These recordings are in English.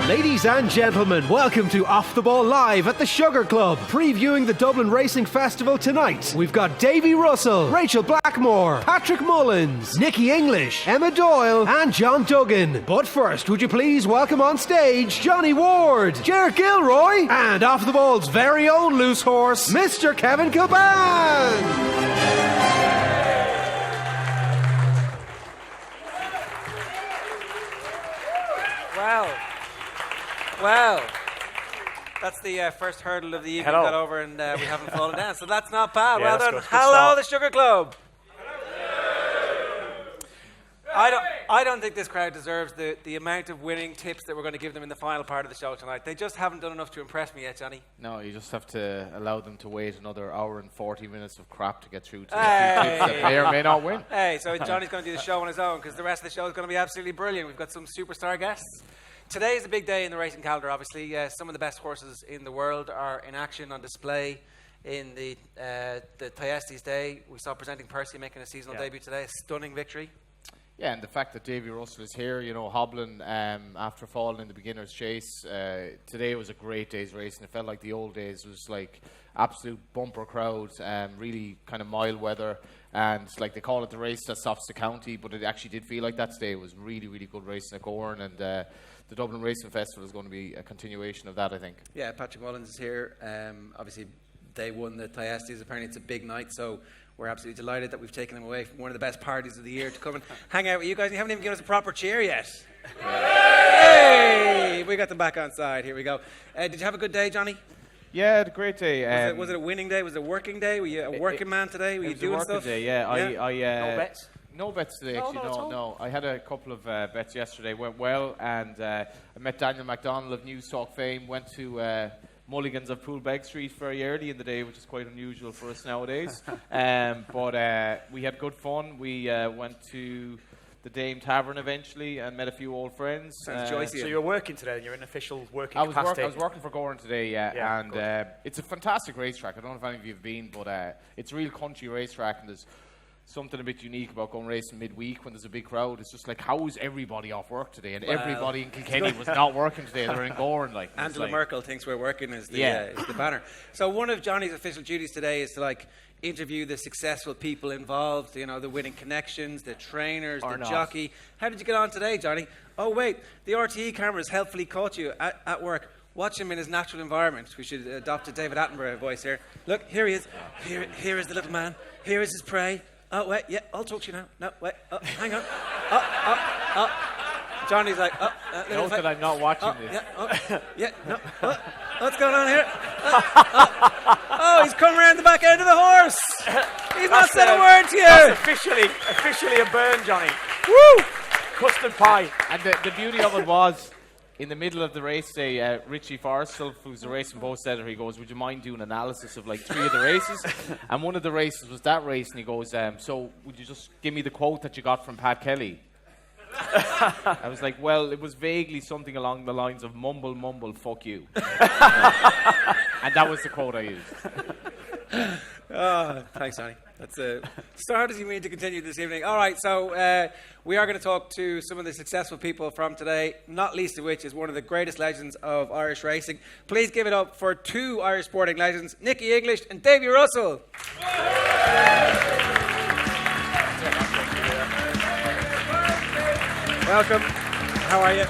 Ladies and gentlemen, welcome to Off the Ball Live at the Sugar Club. Previewing the Dublin Racing Festival tonight, we've got Davy Russell, Rachael Blackmore, Patrick Mullins, Nicky English, Emma Doyle and John Duggan. But first, would you please welcome on stage Johnny Ward, Gilroy and Off the Ball's very own loose horse, Mr. Kevin Kilbane. Well, that's the first hurdle of the evening got over and we haven't fallen down, so that's not bad. Yeah, well done. Good Hello, the Sugar Club. I don't think this crowd deserves the amount of winning tips that we're going to give them in the final part of the show tonight. They just haven't done enough to impress me yet, Johnny. No, you just have to allow them to wait another hour and 40 minutes of crap to get through to the few tips that may or may not win. Hey, so Johnny's going to do the show on his own because the rest of the show is going to be absolutely brilliant. We've got some superstar guests. Today is a big day in the racing calendar, obviously. Some of the best horses in the world are in action on display in the Thyestes Day. We saw Presenting Percy making a seasonal debut today, a stunning victory. Yeah, and the fact that Davy Russell is here, you know, hobbling after falling in the beginner's chase. Today was a great day's racing. It felt like the old days. It was like absolute bumper crowds, really kind of mild weather. And like they call it the race that stops the county, but it actually did feel like that today. It was really, really good racing at Gorn, and the Dublin Racing Festival is going to be a continuation of that, I think. Yeah, Patrick Mullins is here. Obviously, they won the Thyestes. Apparently, it's a big night, so we're absolutely delighted that we've taken them away from one of the best parties of the year to come and hang out with you guys. You haven't even given us a proper cheer yet. Hey! We got them back on side. Here we go. Did you have a good day, Johnny? Yeah, had a great day. Was it a winning day? Was it a working day? Were you a working man today? Were you doing stuff? Day, yeah. No bets? No bets today, actually. No. I had a couple of bets yesterday. Went well, and I met Daniel MacDonald of News Talk fame. Went to Mulligan's of Poolbeg Street very early in the day, which is quite unusual for us nowadays. But we had good fun. We went to the Dame Tavern eventually and met a few old friends. So you're working today and you're in official working capacity? I was working for Gorn today, and it's a fantastic racetrack. I don't know if any of you have been, but it's a real country racetrack, and there's something a bit unique about going racing midweek when there's a big crowd. It's just like, how is everybody off work today? And everybody in Kilkenny was not working today. They're in Gorn. Like, Angela Merkel thinks we're working is the banner. So one of Johnny's official duties today is to interview the successful people involved, you know, the winning connections, the trainers, the jockey. How did you get on today, Johnny? Oh, wait, the RTE cameras helpfully caught you at work. Watch him in his natural environment. We should adopt a David Attenborough voice here. Look, here he is. Here is the little man. Here is his prey. Oh, wait, yeah, I'll talk to you now. No, wait, hang on. Johnny's like, note that I'm not watching this. What's going on here? He's come around the back end of the horse. He's not said a word to you. That's officially a burn, Johnny. Woo! Custard pie. And the beauty of it was, in the middle of the race day, Richie Forrestal, who's the Racing Post editor, he goes, would you mind doing analysis of like 3 of the races? And one of the races was that race, and he goes, so would you just give me the quote that you got from Pat Kelly? I was like, well, it was vaguely something along the lines of mumble, mumble, fuck you. And that was the quote I used. Thanks, Johnny. That's a start as you mean to continue this evening. All right, so we are going to talk to some of the successful people from today, not least of which is one of the greatest legends of Irish racing. Please give it up for 2 Irish sporting legends, Nicky English and Davy Russell. Welcome. How are you?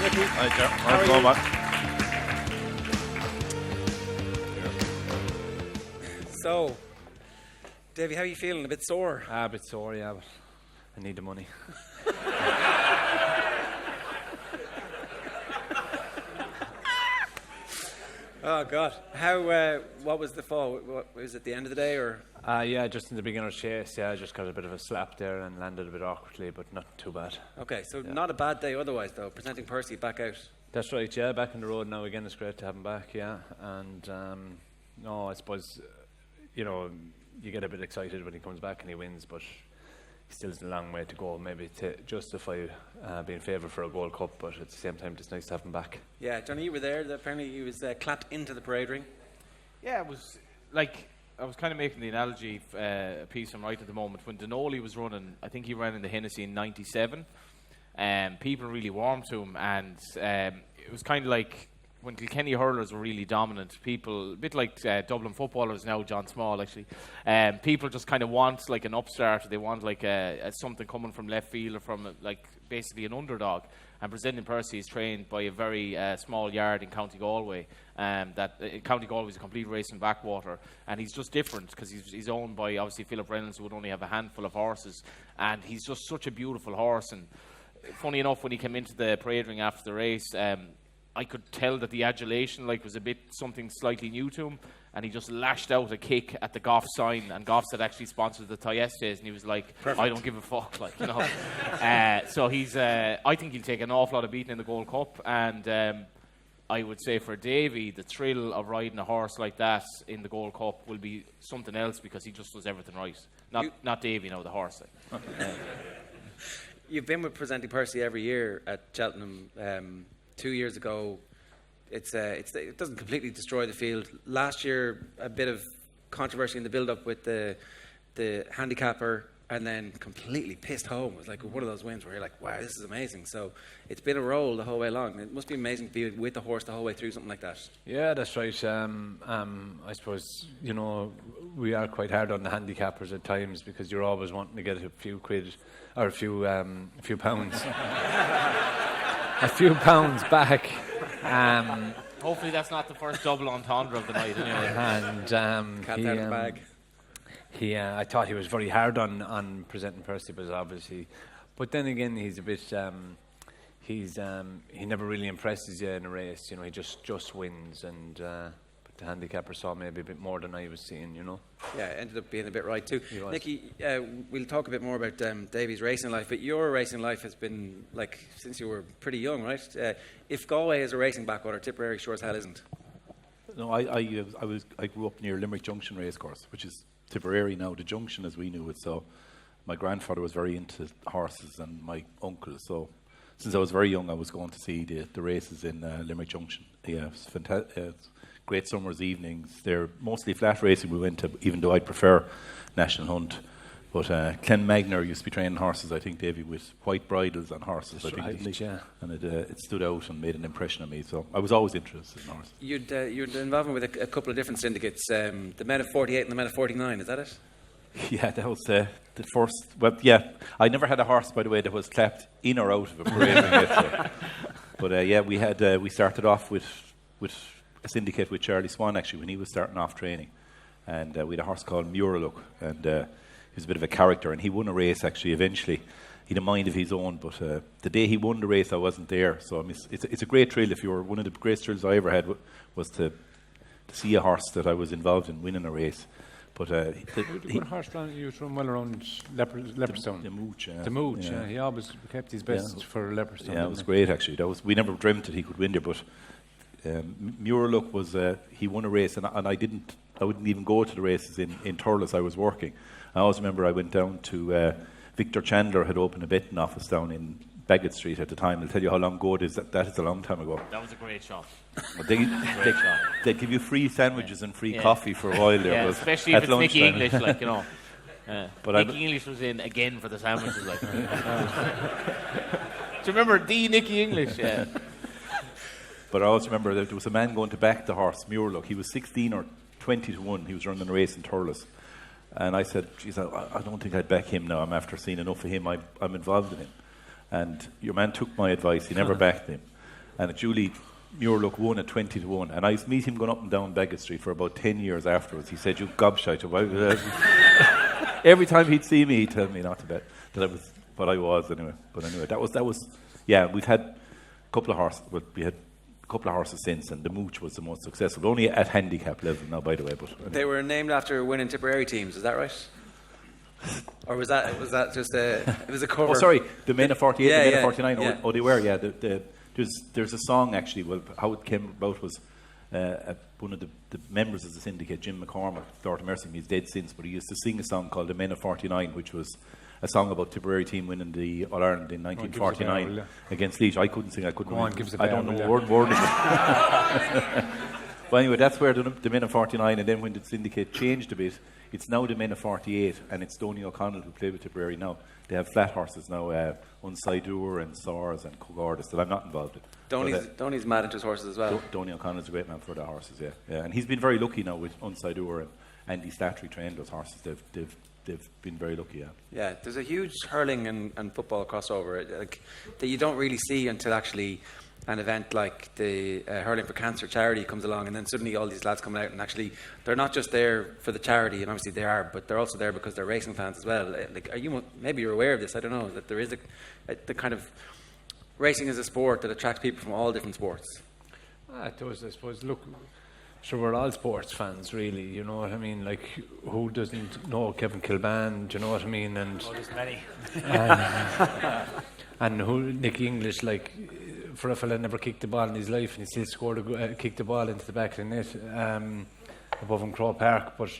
Nicky. Hi, Joe. How's it going, man? So, Davy, how are you feeling? A bit sore? A bit sore, yeah, but I need the money. Oh, God. What was the fall? Was it the end of the day, or? Yeah, just in the beginner's chase, I just got a bit of a slap there and landed a bit awkwardly, but not too bad. Okay, so not a bad day otherwise, though. Presenting Percy back out. That's right, yeah, back on the road now again. It's great to have him back, yeah. And, I suppose, you know, you get a bit excited when he comes back and he wins, but he still has a long way to go, maybe to justify being favoured for a Gold Cup, but at the same time, it's nice to have him back. Yeah, Johnny, you were there. Apparently he was clapped into the parade ring. Yeah, it was like, I was kind of making the analogy piece I'm right at the moment. When Denoli was running, I think he ran in the Hennessy in 97, People really warmed to him, and it was kind of like when Kilkenny hurlers were really dominant. People, a bit like Dublin footballers now, John Small actually. People just kind of want like an upstart. They want like something coming from left field or from like basically an underdog. And Presenting Percy is trained by a very small yard in County Galway. County Galway is a complete racing backwater, and he's just different because he's owned by obviously Philip Reynolds, who would only have a handful of horses, and he's just such a beautiful horse. And funny enough, when he came into the parade ring after the race, I could tell that the adulation was a bit something slightly new to him, and he just lashed out a kick at the Goff sign, and Goff had actually sponsored the Thyestes, and he was like, perfect. I don't give a fuck, so he's I think he'll take an awful lot of beating in the Gold Cup, and I would say for Davy, the thrill of riding a horse like that in the Gold Cup will be something else, because he just does everything right. Not Davy, the horse. You've been with Presenting Percy every year at Cheltenham. 2 years ago, it doesn't completely destroy the field. Last year, a bit of controversy in the build-up with the handicapper, and then completely pissed home. It was like one of those wins where you're like, wow, this is amazing. So it's been a roll the whole way along. It must be amazing to be with the horse the whole way through something like that. Yeah, that's right. I suppose, we are quite hard on the handicappers at times, because you're always wanting to get a few quid or a few pounds. A few pounds back. Hopefully that's not the first double entendre of the night anyway. And Cat out of the bag. I thought he was very hard on Presenting Percy, but then again he's a bit he never really impresses you in a race. He just wins, and but the handicapper saw maybe a bit more than I was seeing. Yeah, it ended up being a bit right too. Nicky, we'll talk a bit more about Davy's racing life, but your racing life has been since you were pretty young, right? If Galway is a racing backwater, Tipperary sure as hell isn't. No, I grew up near Limerick Junction Racecourse, which is Tipperary now, the Junction as we knew it. So my grandfather was very into horses, and my uncle. So since I was very young, I was going to see the races in Limerick Junction. Yeah, it was fantastic. Great summer's evenings. They're mostly flat racing we went to, even though I'd prefer National Hunt. But Clem Magner used to be training horses, I think, Davy, with white bridles on horses. That's right, yeah. And it stood out and made an impression on me. So I was always interested in horses. You'd involvement with a couple of different syndicates, the Men of 48 and the Men of 49, is that it? Yeah, that was the first. Well, yeah, I never had a horse, by the way, that was clapped in or out of a parade. But yeah, we started off with a syndicate with Charlie Swan, actually, when he was starting off training. And we had a horse called Muralook, and he was a bit of a character, and he won a race, actually, eventually. He had a mind of his own, but the day he won the race, I wasn't there. So it's a great thrill. If you were one of the great thrills I ever had was to see a horse that I was involved in winning a race. But what horse you was run well around Leopardstown? The Mooch. The Mooch, yeah. He always kept his best for Leopardstown. Yeah, it was great, actually. We never dreamt that he could win there, but Muralook was he won a race, and I wouldn't even go to the races in Thurles. I was working. I always remember I went down to Victor Chandler had opened a betting office down in Bagot Street at the time. I'll tell you how long ago it is. That is a long time ago. That was a great shot. They give you free sandwiches and free coffee for a while there. Yeah, especially if it's Nicky English, But Nicky English was in again for the sandwiches, Do you remember the Nicky English? Yeah. But I also remember that there was a man going to back the horse, Muralook. He was 16 or 20 to 1. He was running a race in Thurles. And I said, geez, I don't think I'd back him now. I'm after seeing enough of him. I'm involved in him. And your man took my advice. He never backed him. And Julie Muralook won at 20 to 1. And I used to meet him going up and down Bagot Street for about 10 years afterwards. He said, you gobshite. Every time he'd see me, he'd tell me not to bet. That I was, but I was anyway. But anyway, that was. Yeah, we've had a couple of horses. But we had a couple of horses since, and the Mooch was the most successful. Only at handicap level now, by the way. But anyway. They were named after winning Tipperary teams. Is that right? Or was that just it was a cover? Oh, sorry, the Men of 48, the Men of 49. Yeah. Oh, they were. Yeah, there's a song actually. Well, how it came about was one of the members of the syndicate, Jim McCormack, Lord of Mercy, he's dead since, but he used to sing a song called The Men of 49, which was a song about Tipperary team winning the All-Ireland in 1949 against Laois. I couldn't sing. I couldn't. I don't know word of it. But anyway, that's where the Men of 49, and then when the syndicate changed a bit, It's now the men of 48, and it's Donny O'Connell who play with Tipperary now. They have flat horses now, Unsaidur and Sars and Cogardis that I'm not involved in. Donny's mad into his horses as well. Donny O'Connell's a great man for the horses, yeah. And he's been very lucky now with Unsaidur and Andy Slattery trained those horses. They've been very lucky, yeah. Yeah, there's a huge hurling and football crossover that you don't really see until actually an event like the Hurling for Cancer charity comes along, and then suddenly all these lads come out, and actually they're not just there for the charity, and obviously they are, but they're also there because they're racing fans as well. Maybe you're aware of this, I don't know, that there is the kind of racing is a sport that attracts people from all different sports. It does, I suppose. Look, sure, we're all sports fans, really. You know what I mean? Like, who doesn't know Kevin Kilbane? Do you know what I mean? And there's many. And who Nicky English, like, for a fella never kicked the ball in his life, and he still kicked the ball into the back of the net above in Crow Park. But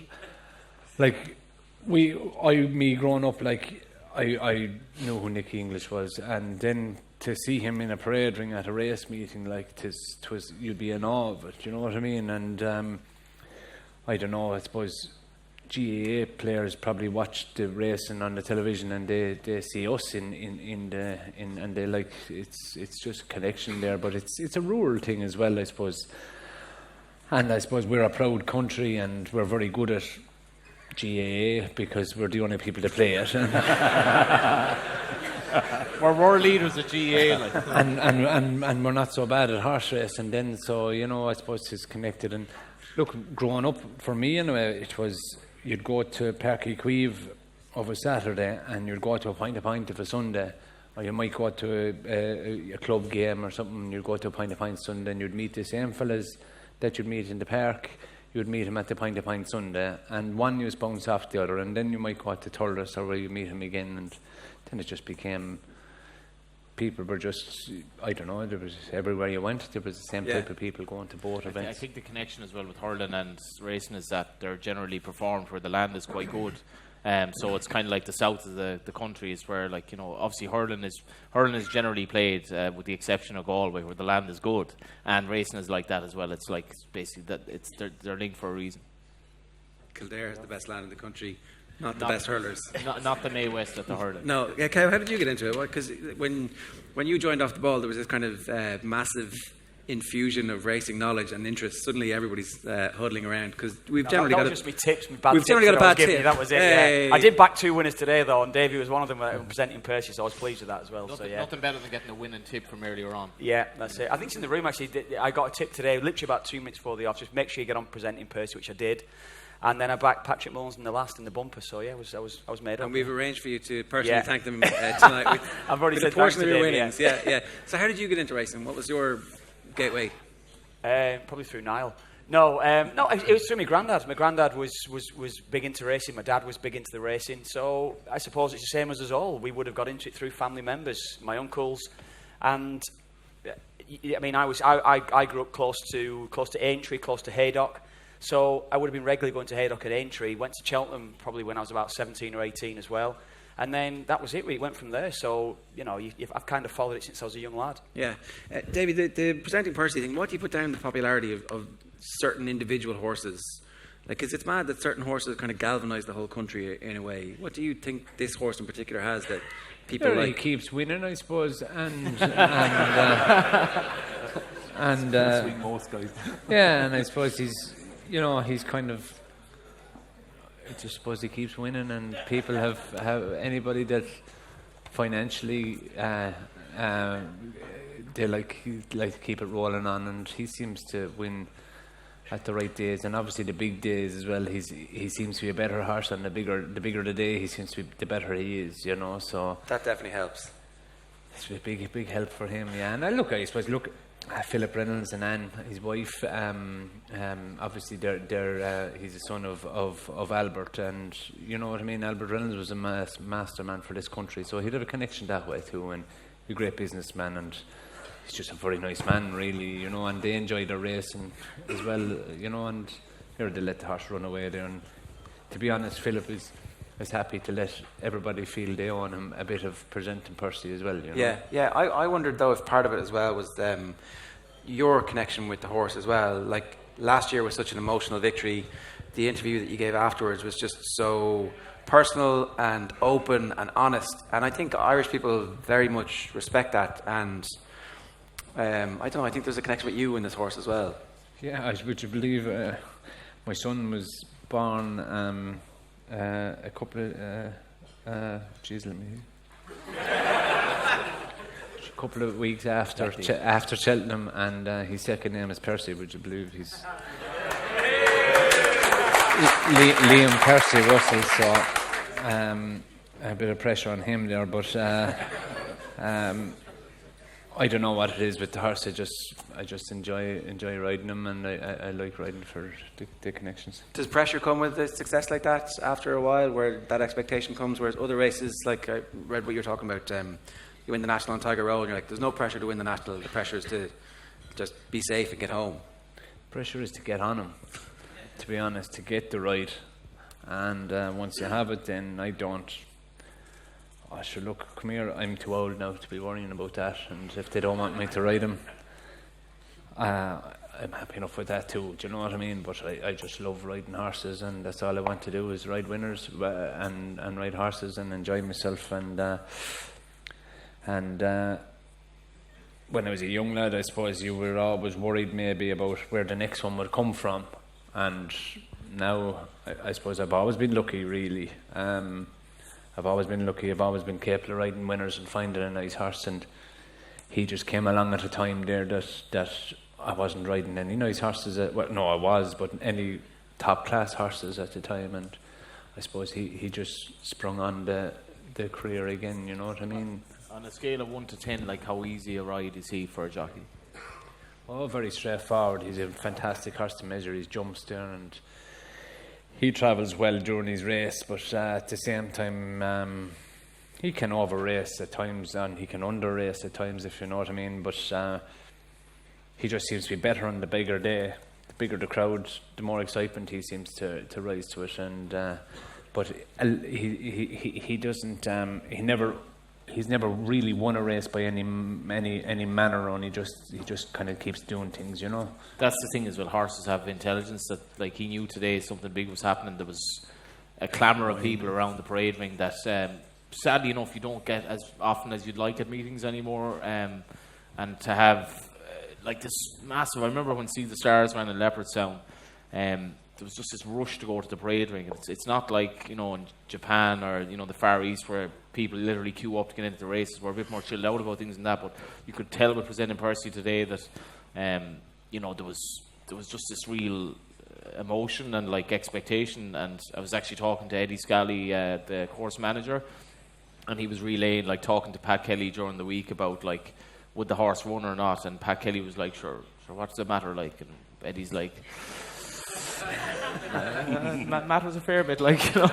like, me growing up, like, I knew who Nicky English was, and then to see him in a parade ring at a race meeting, like, twas you'd be in awe of it. You know what I mean? And I don't know. I suppose GAA players probably watch the racing on the television, and they see us in and they like it's just a connection there. But it's a rural thing as well, I suppose. And I suppose we're a proud country, and we're very good at GAA because we're the only people that play it. We're world leaders at GAA, like. and we're not so bad at horse racing then. So, you know, I suppose it's connected. And look, growing up for me anyway, it was, you'd go to Park Equive of a Saturday, and you'd go to a pint of a Sunday, or you might go to a club game or something, and you'd go to a pint Sunday, and you'd meet the same fellas that you'd meet in the park. You'd meet him at the pint Sunday, and one you'd bounce off the other, and then you might go to Thurles, or where you meet him again, and then it just became, people were just, I don't know, there was everywhere you went, there was the same type of people going to both events. I think the connection as well with hurling and racing is that they're generally performed where the land is quite good. So it's kind of like the south of the country is where, like, you know, obviously hurling is generally played with the exception of Galway, where the land is good, and racing is like that as well. It's like basically that they're linked for a reason. Kildare is the best land in the country. Not the best hurlers. Not the May West at the hurling. No. Yeah, Kev, how did you get into it? Because when you joined Off the Ball, there was this kind of massive infusion of racing knowledge and interest. Suddenly everybody's huddling around because we've generally got just me tips, me bad we've tips generally got a bad tip. That was it. Yeah. I did back 2 winners today though, and Davy was one of them presenting Percy, so I was pleased with that as well. Nothing better than getting a winning tip from earlier on. Yeah, that's it. I think it's in the room actually. I got a tip today, literally about 2 minutes before the off. Just make sure you get on presenting Percy, which I did. And then I backed Patrick Mullins in the last in the bumper. So yeah, I was made up. And we've arranged for you to personally thank them tonight. I've already said a portion of your winnings. Yeah. So how did you get into racing? What was your gateway? Probably through Niall. No, it was through my granddad. My granddad was big into racing. My dad was big into the racing. So I suppose it's the same as us all. We would have got into it through family members, my uncles, and I mean, I grew up close to Aintree, close to Haydock. So I would have been regularly going to Haydock at Aintree. Went to Cheltenham probably when I was about 17 or 18 as well. And then that was it. We went from there. So, you know, I've kind of followed it since I was a young lad. Yeah. Davy, the presenting Percy thing, what do you put down the popularity of certain individual horses? Like, because it's mad that certain horses kind of galvanise the whole country in a way. What do you think this horse in particular has that people like? He keeps winning, I suppose, and swing most guys. Yeah, and I suppose he's kind of, I just suppose he keeps winning, and people have anybody that financially they like to keep it rolling on, and he seems to win at the right days, and obviously the big days as well. He seems to be a better horse, and the bigger the day, he seems to be the better he is, you know. So that definitely helps. It's a big help for him, yeah. And I suppose Philip Reynolds and Anne, his wife, obviously they're he's a son of Albert, and you know what I mean. Albert Reynolds was a masterman for this country, so he'd have a connection that way too, and a great businessman, and he's just a very nice man, really, you know. And they enjoy their racing as well, you know. And here they let the horse run away there, and to be honest, Philip is happy to let everybody feel they own him a bit of presenting Percy as well, you know. Yeah. I wondered though if part of it as well was your connection with the horse as well. Like last year was such an emotional victory. the interview that you gave afterwards was just so personal and open and honest, and I think Irish people very much respect that. And I don't know, I think there's a connection with you and this horse as well. Yeah, would you believe my son was born a couple of a couple of weeks after Cheltenham, and his second name is Percy. Would you believe he's Liam Percy Russell? So a bit of pressure on him there, but I don't know what it is with the horse. I just enjoy riding him, and I like riding for the connections. Does pressure come with a success like that after a while, where that expectation comes, whereas other races, like I read what you're talking about, you win the National on Tiger Road and you're like, there's no pressure to win the National, the pressure is to just be safe and get home. Pressure is to get on him, to be honest, to get the ride, and once you have it, then I don't. I should look, come here, I'm too old now to be worrying about that, and if they don't want me to ride him, I'm happy enough with that too, do you know what I mean? But I just love riding horses, and that's all I want to do is ride winners and ride horses and enjoy myself. And when I was a young lad, I suppose you were always worried maybe about where the next one would come from, and now I suppose I've always been lucky, really. I've always been lucky. I've always been capable of riding winners and finding a nice horse, and he just came along at a time there that I wasn't riding any nice horses. Well, no, I was, but any top class horses at the time, and I suppose he just sprung on the career again. You know what I mean? On a scale of 1 to 10, like how easy a ride is he for a jockey? Oh, very straightforward. He's a fantastic horse to measure. He jumps there, and he travels well during his race, but at the same time, he can over-race at times and he can under-race at times, if you know what I mean. But he just seems to be better on the bigger day. The bigger the crowd, the more excitement he seems to rise to it. And but he doesn't. He's never really won a race by any manner on. He just kind of keeps doing things, you know. That's the thing, is well, horses have intelligence. That, like, he knew today something big was happening. There was a clamour of people around the parade ring that sadly enough you don't get as often as you'd like at meetings anymore. And to have like this massive, I remember when See the Stars ran in Leopardstown, there was just this rush to go to the parade ring. It's not like, you know, in Japan or, you know, the Far East, where people literally queue up to get into the races. We're a bit more chilled out about things than that, but you could tell with presenting Percy today that you know, there was just this real emotion and like expectation. And I was actually talking to Eddie Scally, the course manager, and he was relaying, like, talking to Pat Kelly during the week about, like, would the horse run or not, and Pat Kelly was like, sure, what's the matter, like? And Eddie's like, matters a fair bit, like, you know.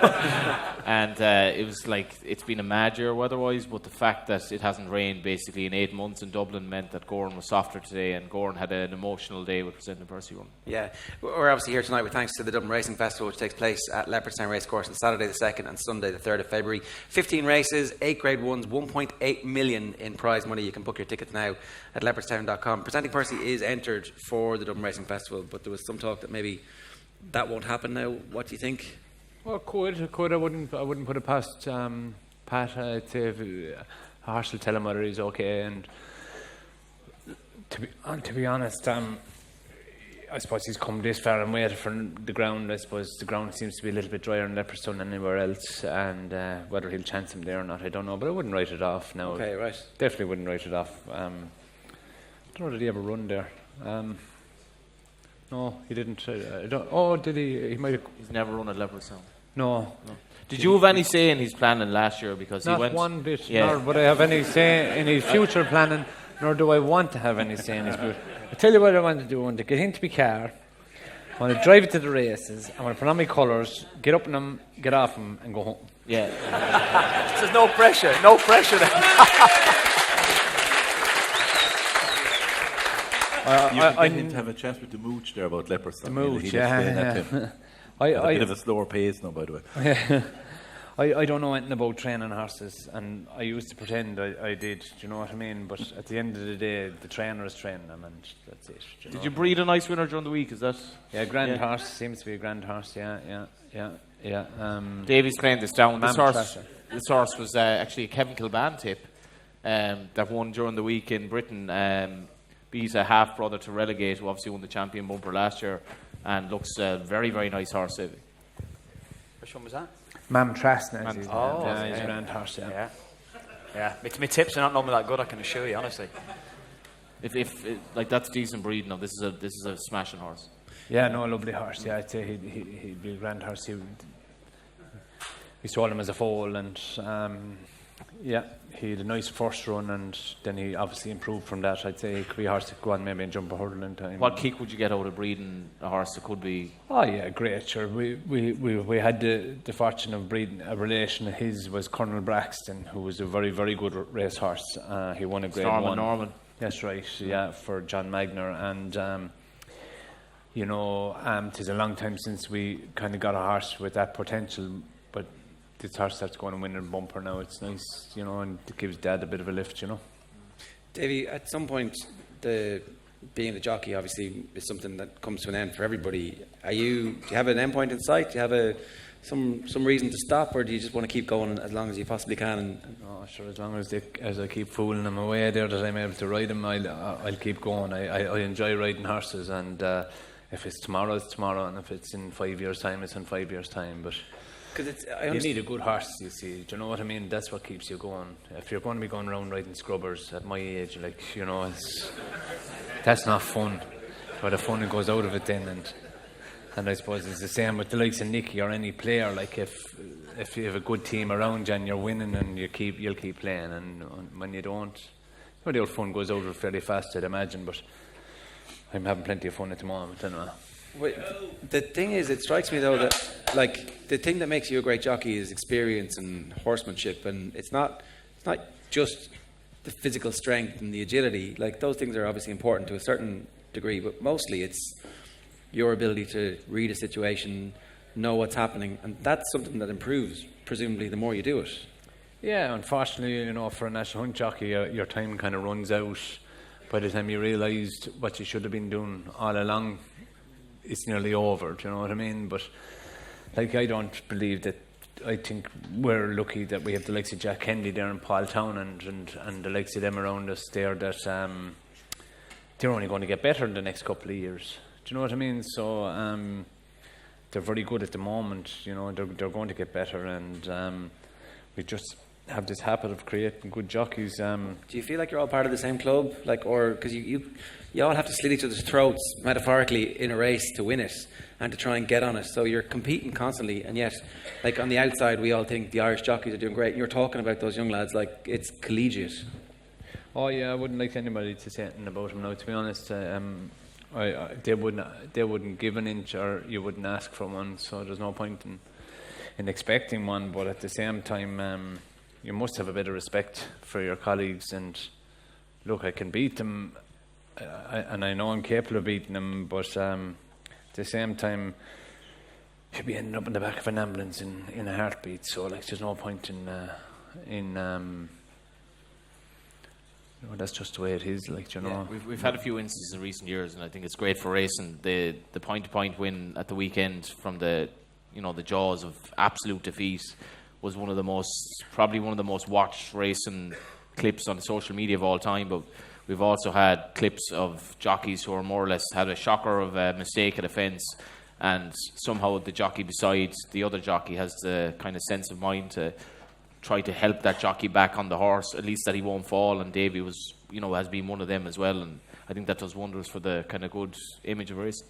And it was like, it's been a mad year weather-wise, but the fact that it hasn't rained basically in 8 months in Dublin meant that Gordon was softer today, and Gordon had an emotional day with presenting Percy Run. Yeah, we're obviously here tonight with thanks to the Dublin Racing Festival, which takes place at Leopardstown Racecourse on Saturday the 2nd and Sunday the 3rd of February. 15 races, 8 Grade 1s, 1.8 million in prize money. You can book your tickets now at leopardstown.com. Presenting Percy is entered for the Dublin Racing Festival, but there was some talk that maybe that won't happen now. What do you think? Well, could. I wouldn't put it past Pat to Horse will tell him whether he's okay. And to be honest, I suppose he's come this far and waited for the ground. I suppose the ground seems to be a little bit drier in Leopardstown than anywhere else, and whether he'll chance him there or not, I don't know. But I wouldn't write it off now. Okay, right. Definitely wouldn't write it off. I don't know, did he ever run there? No, he didn't. I don't. Oh, did he? He might have. He's never run at Leopardstown. No. Did you have any say in his planning last year? Because not he went one bit. Yeah. Nor would I have any say in his future planning, nor do I want to have any say in his future. I tell you what I want to do. I want to get into my car. I want to drive it to the races. I want to put on my colours, get up in them, get off them, and go home. Yeah. There's no pressure. No pressure there. I need to have a chat with the mooch there about Leopardstown. The mooch, I had a bit of a slower pace now, by the way. I don't know anything about training horses, and I used to pretend I did. Do you know what I mean? But at the end of the day, the trainer is training them, and that's it. Did you breed a nice winner during the week? Is that? Yeah, grand horse seems to be a grand horse. Yeah. Davy's playing this down. This horse was actually a Kevin Kilbane tip that won during the week in Britain. He's a half brother to Relegate, who obviously won the champion bumper last year, and looks a very, very nice horse. Which one was that? Mam Trasna. He's a grand horse. Yeah. My tips are not normally that good, I can assure you, honestly. If like that's decent breeding, this is a smashing horse. Yeah, no, a lovely horse. Yeah, I'd say he'd be a grand horse. We sold him as a foal, and he had a nice first run, and then he obviously improved from that. I'd say he could be a horse to go on maybe and jump a hurdle in time. What kick would you get out of breeding a horse that could be? Oh yeah, great. Sure, we had the fortune of breeding a relation of his was Colonel Braxton, who was a very, very good race horse. He won a Grade 1. Norman. That's right. Yeah, for John Magner, and it's a long time since we kind of got a horse with that potential, but this horse starts going and winning a bumper now. It's nice, and it gives Dad a bit of a lift, Davy, at some point, being the jockey obviously is something that comes to an end for everybody. Do you have an end point in sight? Do you have some reason to stop, or do you just want to keep going as long as you possibly can? Oh, sure. As long as I keep fooling them away there, that I'm able to ride them, I'll keep going. I enjoy riding horses, and if it's tomorrow, it's tomorrow, and if it's in 5 years' time, it's in 5 years' time. But you need a good horse, you see. Do you know what I mean? That's what keeps you going. If you're going to be going around riding scrubbers at my age, that's not fun. But the fun goes out of it then, and I suppose it's the same with the likes of Nicky or any player. Like if you have a good team around you and you're winning, and you'll keep playing, and when you don't, the old fun goes out fairly fast, I'd imagine. But I'm having plenty of fun at the moment, anyway. The thing is, it strikes me though that the thing that makes you a great jockey is experience and horsemanship, and it's not just the physical strength and the agility. Like, those things are obviously important to a certain degree, but mostly it's your ability to read a situation, know what's happening, and that's something that improves presumably the more you do it. Yeah, unfortunately, for a national hunt jockey, your time kind of runs out by the time you realised what you should have been doing all along. It's nearly over, do you know what I mean? But I don't believe that. I think we're lucky that we have the likes of Jack Kennedy there in Paul Town and the likes of them around us there, that they're only going to get better in the next couple of years. Do you know what I mean? So they're very good at the moment. They're going to get better, and we just have this habit of creating good jockeys. Do you feel like you're all part of the same club, or because you all have to slit each other's throats metaphorically in a race to win it and to try and get on it? So you're competing constantly, and yet, on the outside, we all think the Irish jockeys are doing great. And you're talking about those young lads like it's collegiate. Oh yeah, I wouldn't like anybody to say anything about them now. To be honest, they wouldn't give an inch, or you wouldn't ask for one. So there's no point in expecting one. But at the same time, you must have a bit of respect for your colleagues. And look, I can beat them, and I know I'm capable of beating them. But at the same time, you'd be ending up in the back of an ambulance in a heartbeat. So there's no point in that's just the way it is, Yeah, we've had a few instances in recent years, and I think it's great for racing. The point-to-point win at the weekend from the jaws of absolute defeat was probably one of the most watched racing clips on social media of all time. But we've also had clips of jockeys who are more or less had a shocker of a mistake at a fence, and somehow the jockey beside the other jockey has the kind of sense of mind to try to help that jockey back on the horse, at least that he won't fall. And Davy has been one of them as well, and I think that does wonders for the kind of good image of racing.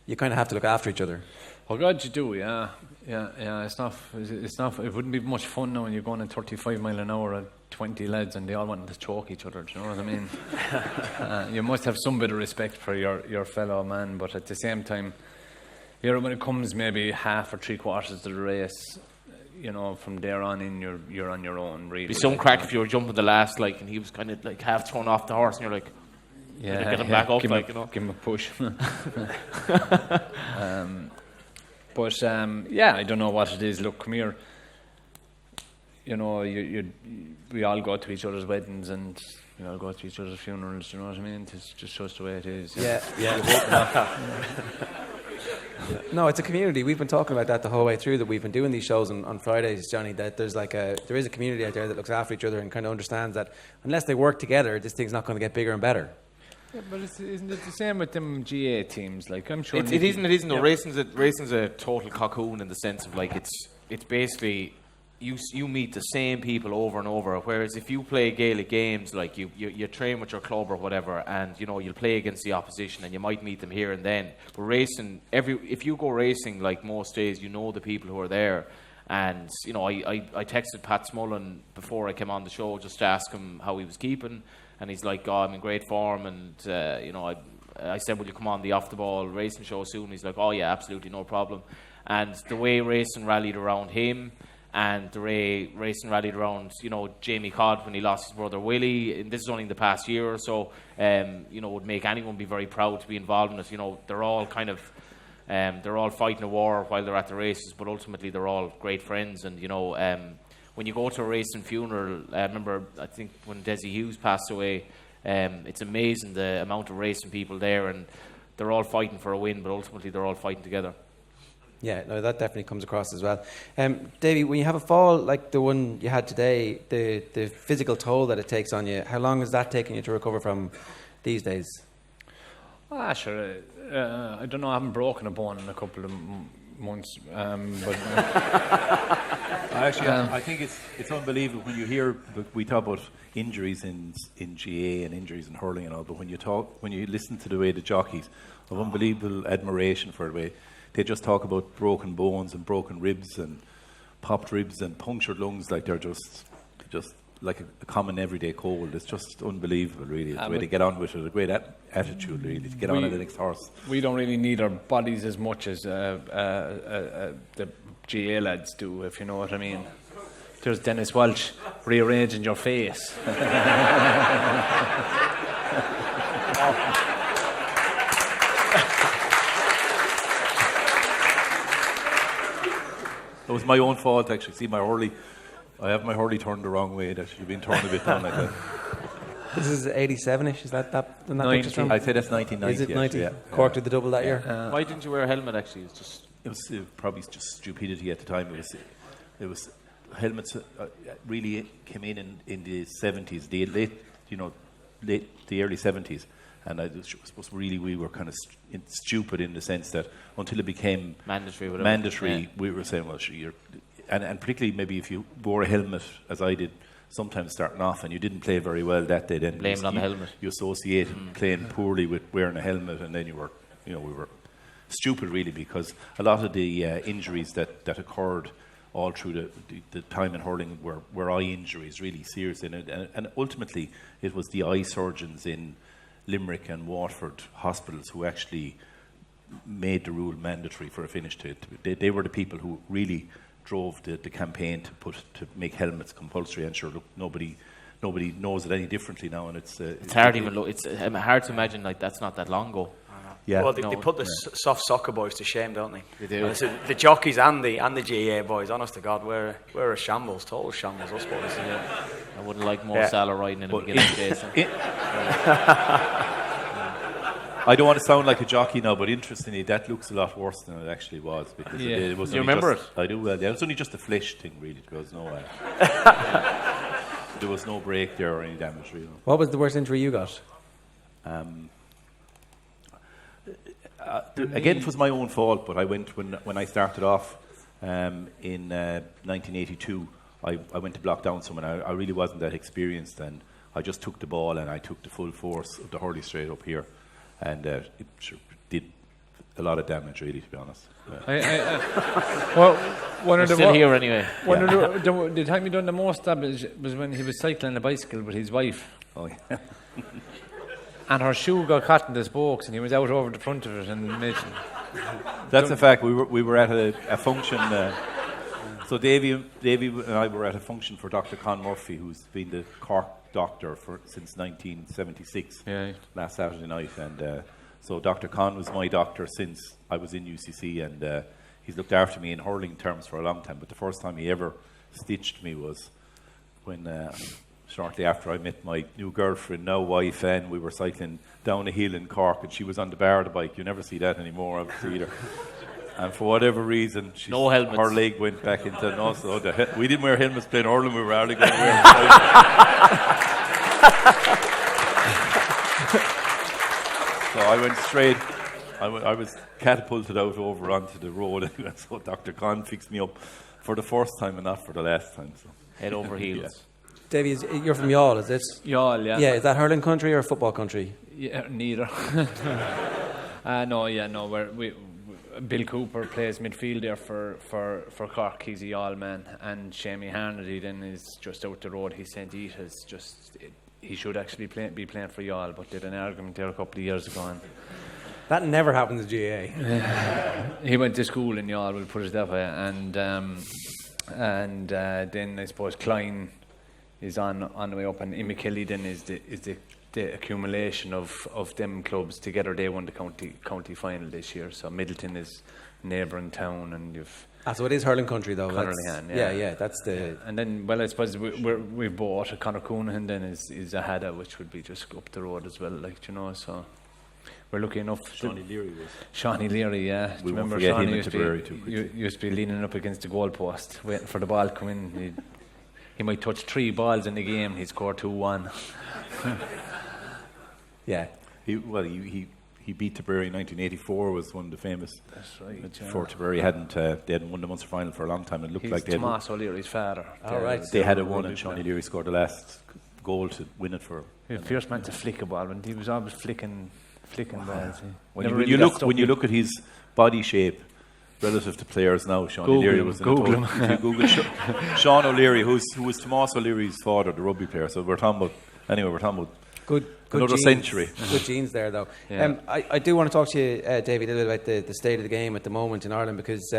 You kind of have to look after each other. Oh God, you do, yeah. It's not. It wouldn't be much fun now when you're going at 35 mile an hour at 20 lads and they all want to choke each other. Do you know what I mean? You must have some bit of respect for your fellow man, but at the same time, when it comes maybe half or three quarters of the race, from there on in, you're on your own, really. Be some crack if you were jumping the last, and he was kind of half thrown off the horse, and you're like, get him back up, give him a push. But I don't know what it is. Look, come here. you know, we all go to each other's weddings and we all go to each other's funerals. You know what I mean? It's just the way it is. Yeah. No, it's a community. We've been talking about that the whole way through, that we've been doing these shows on Fridays, Johnny, that there is a community out there that looks after each other and kind of understands that unless they work together, this thing's not going to get bigger and better. Yeah, but isn't it the same with them GA teams? Like, I'm sure it isn't. No, racing's a total cocoon in the sense of like it's basically you meet the same people over and over. Whereas if you play Gaelic games, like you train with your club or whatever, and you know you'll play against the opposition, and you might meet them here and then. But racing, if you go racing, like most days, you know the people who are there. And you know, I texted Pat Smullen before I came on the show just to ask him how he was keeping, and he's like, "Oh, I'm in great form." And you know, I said, "Will you come on the Off the Ball racing show soon?" He's like, "Oh yeah, absolutely, no problem." And the way racing rallied around him, and the way racing rallied around, you know, Jamie Codd when he lost his brother Willie, and this is only in the past year or so, you know, would make anyone be very proud to be involved in it. You know, they're all kind of, they're all fighting a war while they're at the races, but ultimately they're all great friends. And, you know, when you go to a racing funeral, I remember, I think when Desi Hughes passed away, it's amazing the amount of racing people there, and they're all fighting for a win, but ultimately they're all fighting together. Yeah, no, that definitely comes across as well. Davy, when you have a fall like the one you had today, the physical toll that it takes on you, how long is that taking you to recover from these days? Sure. I don't know, I haven't broken a bone in a couple of months. But Actually, I think it's unbelievable when you hear, we talk about injuries in GA and injuries in hurling and all, but when you listen to the way the jockeys, of unbelievable admiration for the way they just talk about broken bones and broken ribs and popped ribs and punctured lungs, like they're just like a common everyday cold. It's just unbelievable, really, the way they get on with it, a great attitude, really, to get on at the next horse. We don't really need our bodies as much as the GA lads do, if you know what I mean. There's Dennis Walsh rearranging your face. It was my own fault, actually. See, I have my hurley turned the wrong way. That should have been turned a bit down like that. This is 87-ish, is that 90, from? I'd say that's 1990. Is it 90? Yeah. Cork did the double that year. Why didn't you wear a helmet, actually? It was probably just stupidity at the time. It was helmets really came in the 70s, the early 70s. And I suppose really we were kind of stupid in the sense that until it became mandatory, we were saying, well, sure, and particularly maybe if you wore a helmet, as I did, sometimes starting off, and you didn't play very well that day, then blame it on the helmet. You associated playing poorly with wearing a helmet, and then we were stupid really, because a lot of the injuries that occurred all through the time in hurling were eye injuries, really serious, and ultimately it was the eye surgeons in Limerick and Waterford hospitals who actually made the rule mandatory for a finish. They were the people who really drove the campaign to make helmets compulsory. And sure, look, nobody knows it any differently now, and it's hard it's hard to imagine like that's not that long ago. Yeah. Well, they put the soft soccer boys to shame, don't they? They do. The jockeys and the GAA boys, honest to God, we're a shambles, total shambles, us boys. Yeah. I wouldn't like Mo Salah riding in the beginning days. I don't want to sound like a jockey now, but interestingly, that looks a lot worse than it actually was. Because it was you remember it? I do. Well, yeah, it was only just a flesh thing, really. There was no, there was no break there or any damage, really. What was the worst injury you got? Again, it was my own fault, but I went when I started off in 1982. I went to block down someone. I really wasn't that experienced, and I just took the ball and I took the full force of the hurley straight up here, and it did a lot of damage, really, to be honest. Well, one of the still here anyway. One of the time he done the most damage was when he was cycling a bicycle with his wife. Oh yeah. And her shoe got caught in the spokes, and he was out over the front of it. And that's a fact. We were at a function. So Davy and I were at a function for Dr. Con Murphy, who's been the Cork doctor since 1976. Yeah. Last Saturday night, and so Dr. Con was my doctor since I was in UCC, and he's looked after me in hurling terms for a long time. But the first time he ever stitched me was when shortly after I met my new girlfriend, now wife, and we were cycling down a hill in Cork, and she was on the bar of the bike. You never see that anymore, obviously, either. And for whatever reason, no helmets. Her leg went back into we didn't wear helmets playing hurling. We were hardly going to wear them. So I went straight. I was catapulted out over onto the road, and so Dr. Conn fixed me up for the first time and not for the last time. So. Head over heels. Yeah. Davy, you're from Youghal, is it? Youghal, yeah. Yeah, is that hurling country or football country? Yeah, neither. We Bill Cooper plays midfield there for Cork. He's a Youghal man, and Shamie Harnedy then is just out the road. He's St. Eata's. He should actually be playing for Youghal, but did an argument there a couple of years ago. And that never happened to GA. He went to school in Youghal, we'll put it that way, and then I suppose Klein is on the way up, and Imekilly then is the accumulation of them clubs together. They won the county final this year. So Middleton is neighbouring town, and you've. So it is hurling country, though. Yeah, that's the. And then, well, I suppose we've bought a Conor Coonahan. Then is a Hada, which would be just up the road as well, So we're lucky enough. Shawnee Leary was. Shawnee Leary, yeah. We won't remember forget Shawnee him in Tipperary too. Used to be leaning up against the goalpost, waiting for the ball to come in. He might touch 3 balls in the game. He'd score 2-1. Yeah. He beat Tipperary in 1984. Was one of the famous. That's right. Before Tipperary they hadn't won the Munster final for a long time. It looked like they had. Tomas O'Leary's father. Right. They had won, and Shawnee Leary scored the last goal to win it for. He was a fierce man to flick a ball, and he was always flicking balls. When you look at his body shape relative to players now, Sean O'Leary was Google him. If you Google Sean O'Leary, who was Tomas O'Leary's father, the rugby player. So we're talking about good another genes, century. Good genes there, though. Yeah. I do want to talk to you, Davy, a little bit about the state of the game at the moment in Ireland, because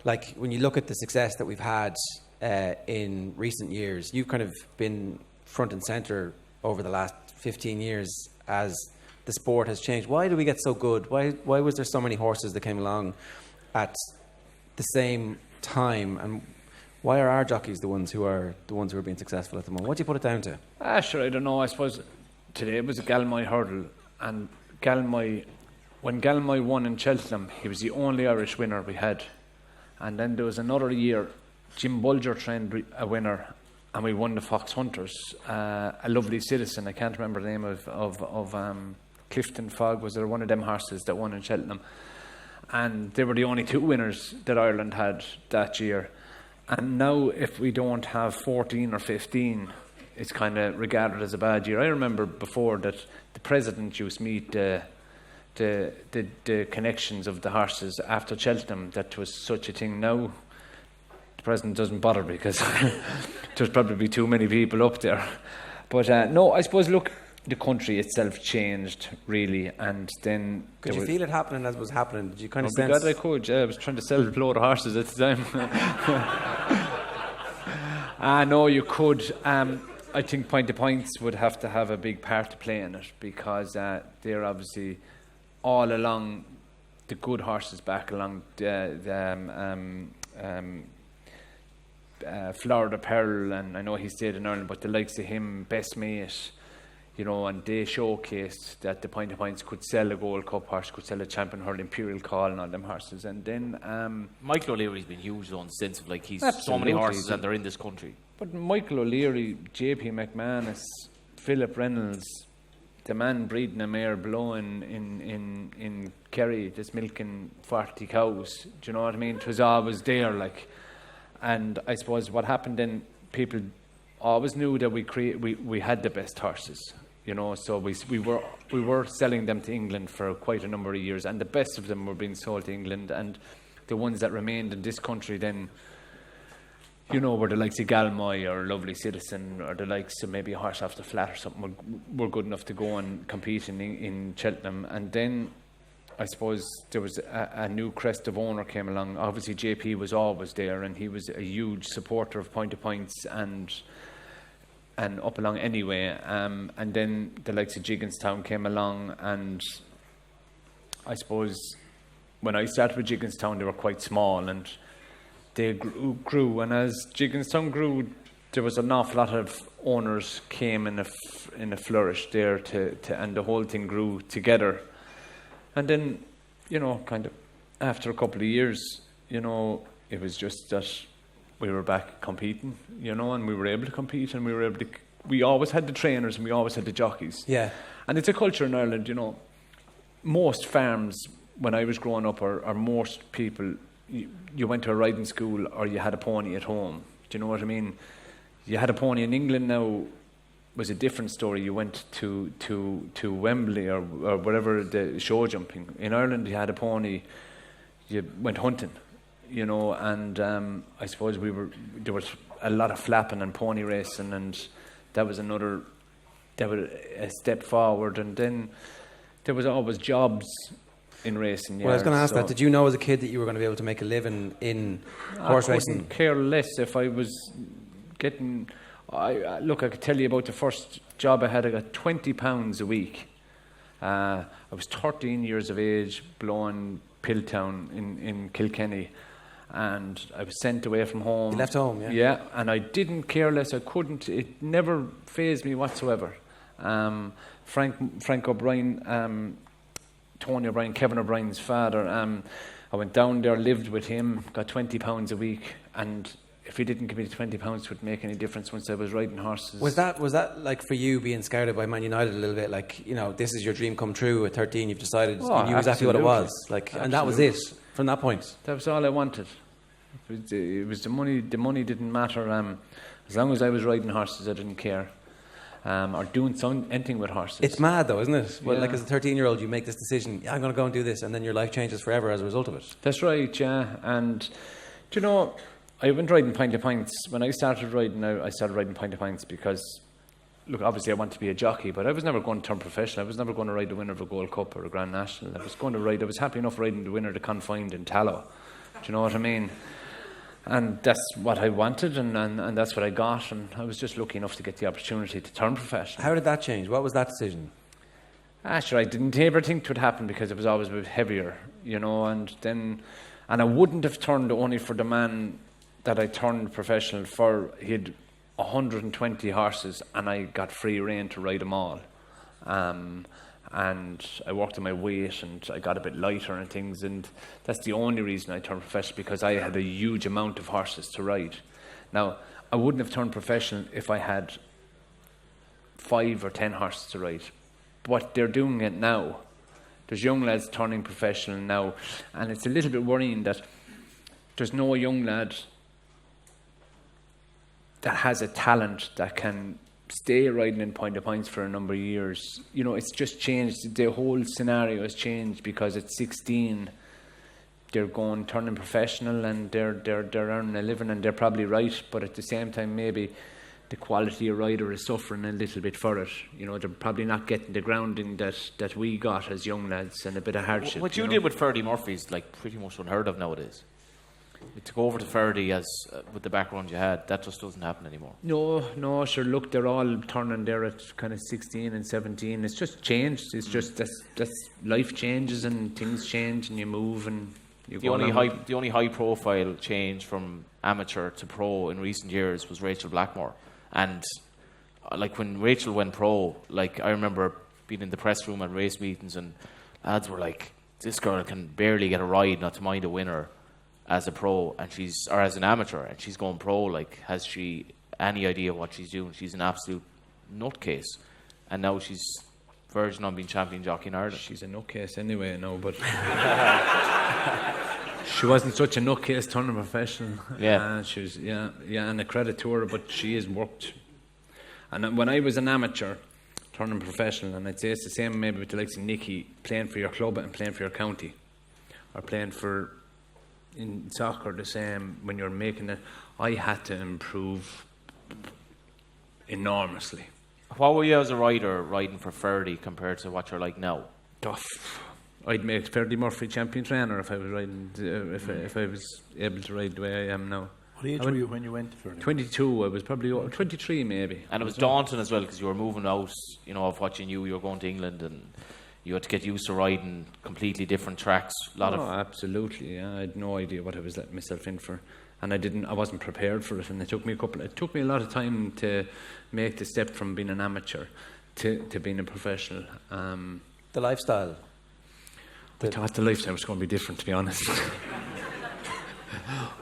like when you look at the success that we've had in recent years, you've kind of been front and centre over the last 15 years as the sport has changed. Why do we get so good? Why was there so many horses that came along at the same time, and why are our jockeys the ones who are being successful at the moment? What do you put it down to? Sure, I don't know. I suppose today was a Galmoy hurdle, and when Galmoy won in Cheltenham, he was the only Irish winner we had. And then there was another year, Jim Bulger trained a winner, and we won the Fox Hunters. A lovely citizen, I can't remember the name of Clifton Fogg, was there one of them horses that won in Cheltenham. And they were the only 2 winners that Ireland had that year. And now if we don't have 14 or 15, it's kind of regarded as a bad year. I remember before that the president used to meet the connections of the horses after Cheltenham, that was such a thing. Now the president doesn't bother because there's probably too many people up there. But no, I suppose, look, the country itself changed really, and then could you feel it happening as was happening? Did you kind of sense? God, I could. Yeah, I was trying to sell a load of horses at the time. No, you could. I think Point to Points would have to have a big part to play in it, because they're obviously all along the good horses back along Florida Pearl, and I know he stayed in Ireland, but the likes of him, Best Mate, and they showcased that the Point to Points could sell a Gold Cup horse, could sell a Champion Hurl, Imperial Call, and all them horses. And then Michael O'Leary's been huge though, in the sense of like he's absolutely so many horses and they're in this country. But Michael O'Leary, JP McManus, Philip Reynolds, the man breeding a mare blowing in Kerry, just milking 40 cows. Do you know what I mean? It was always there, like. And I suppose what happened then, people always knew that we had the best horses. So we were selling them to England for quite a number of years, and the best of them were being sold to England, and the ones that remained in this country then, were the likes of Galmoy or Lovely Citizen, or the likes of maybe a horse off the flat or something, were good enough to go and compete in Cheltenham. And then I suppose there was a new crest of owner came along. Obviously JP was always there, and he was a huge supporter of Point to Points and up along anyway. And then the likes of Jigginstown came along, and I suppose when I started with Jigginstown, they were quite small, and they grew, and as Jigginstown grew, there was an awful lot of owners came in a flourish there and the whole thing grew together. And then, kind of after a couple of years, it was just that we were back competing, and we were able to compete, and we always had the trainers and we always had the jockeys. Yeah. And it's a culture in Ireland, most farms when I was growing up, or most people, you went to a riding school or you had a pony at home. Do you know what I mean? You had a pony in England now was a different story. You went to Wembley or wherever the show jumping. In Ireland, you had a pony. You went hunting, and I suppose there was a lot of flapping and pony racing, and that was a step forward. And then there was always jobs in racing. Well, I was going to ask that. Did you know as a kid that you were going to be able to make a living in horse racing? I couldn't care less if I was getting... I could tell you about the first job I had. I got £20 a week. I was 13 years of age, blowing Pilltown in Kilkenny, and I was sent away from home. You left home, yeah? Yeah, and I didn't care less. I couldn't. It never fazed me whatsoever. Frank O'Brien, Tony O'Brien, Kevin O'Brien's father, I went down there, lived with him, got £20 a week, and if he didn't give me the £20, it wouldn't make any difference once I was riding horses. Was that like for you being scouted by Man United a little bit? Like, this is your dream come true at 13, you've decided, you knew exactly what it was. And that was it from that point. That was all I wanted. It was the money. The money didn't matter. As long as I was riding horses, I didn't care. Or doing anything with horses. It's mad though, isn't it? Well, yeah. like as a 13-year-old, you make this decision, I'm going to go and do this, and then your life changes forever as a result of it. That's right, yeah. And, I went riding pint to pints. When I started riding, I started riding pint to pints because, look, obviously I want to be a jockey, but I was never going to turn professional. I was never going to ride the winner of a Gold Cup or a Grand National. I was happy enough riding the winner of the Confined in Tallow. Do you know what I mean? And that's what I wanted, and that's what I got, and I was just lucky enough to get the opportunity to turn professional. How did that change? What was that decision? Sure, I didn't ever think it would happen because it was always a bit heavier, and I wouldn't have turned only for the man that I turned professional for. He had 120 horses and I got free rein to ride them all. And I worked on my weight and I got a bit lighter and things, and that's the only reason I turned professional, because I had a huge amount of horses to ride. Now, I wouldn't have turned professional if I had 5 or 10 horses to ride. But they're doing it now. There's young lads turning professional now, and it's a little bit worrying that there's no young lad that has a talent that can stay riding in Point of Pints for a number of years. It's just changed. The whole scenario has changed because at 16 they're turning professional and they're earning a living, and they're probably right, but at the same time maybe the quality of rider is suffering a little bit for it. They're probably not getting the grounding that we got as young lads, and a bit of hardship. What you did with Ferdy Murphy is pretty much unheard of nowadays. To go over to Ferdy with the background you had, that just doesn't happen anymore. No, sure. Look, they're all turning there at kind of 16 and 17. It's just changed. It's just that's life changes and things change and you move and you go. The only high profile change from amateur to pro in recent years was Rachael Blackmore, and when Rachael went pro, I remember being in the press room at race meetings and lads were like, "This girl can barely get a ride, not to mind a winner." As a pro, or as an amateur, and she's going pro. Has she any idea what she's doing? She's an absolute nutcase, and now she's verging on being champion jockey in Ireland. She's a nutcase anyway, no, but she wasn't such a nutcase turning professional. Yeah, she was. Yeah, and a credit to her, but she has worked. And when I was an amateur turning professional, and I'd say it's the same maybe with the likes of Nicky, playing for your club and playing for your county, or playing for. In soccer, the same. When you're making it, I had to improve enormously. What were you as a rider riding for Ferdy compared to what you're like now? Tough. I'd make Ferdy Murphy champion trainer if I was riding. If I was able to ride the way I am now. What age were you when you went to Ferdy? 22. I was probably 23 maybe. And it was daunting as well because you were moving out. of what you knew. You were going to England and. You had to get used to riding completely different tracks. Absolutely. Yeah. I had no idea what I was letting myself in for. and I wasn't prepared for it, and it took me a lot of time to make the step from being an amateur to being a professional. The lifestyle. I thought the lifestyle was going to be different, to be honest.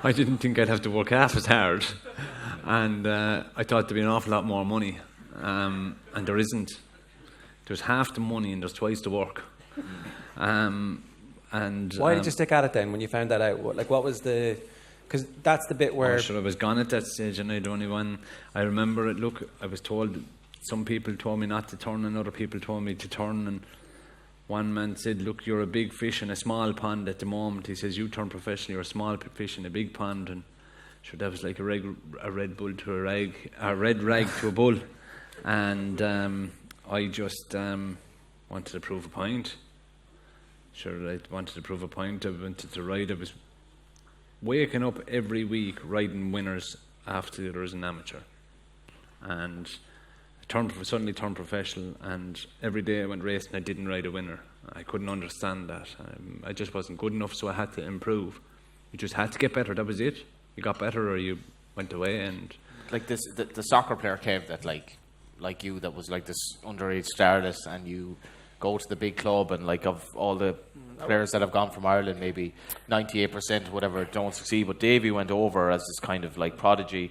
I didn't think I'd have to work half as hard, and I thought there'd be an awful lot more money, and there isn't. There's half the money and there's twice the work. And why did you stick at it then when you found that out? What was the... Because that's the bit where... I was gone at that stage, and I'd only one... I remember it, look, I was told... Some people told me not to turn and other people told me to turn, and one man said, look, you're a big fish in a small pond at the moment. He says, you turn professional, you're a small fish in a big pond. And sure, that was like a red bull to a rag, a red rag to a bull. And I just wanted to prove a point. Sure, I wanted to prove a point. I wanted to ride. I was waking up every week riding winners after there was an amateur. And I suddenly turned professional, and every day I went racing, I didn't ride a winner. I couldn't understand that. I just wasn't good enough, so I had to improve. You just had to get better, that was it. You got better or you went away. And like this, the soccer player, Kev, that like you, that was like this underage stardust, and you go to the big club, and like of all the players that have gone from Ireland, maybe 98% whatever don't succeed, but Davy went over as this kind of like prodigy,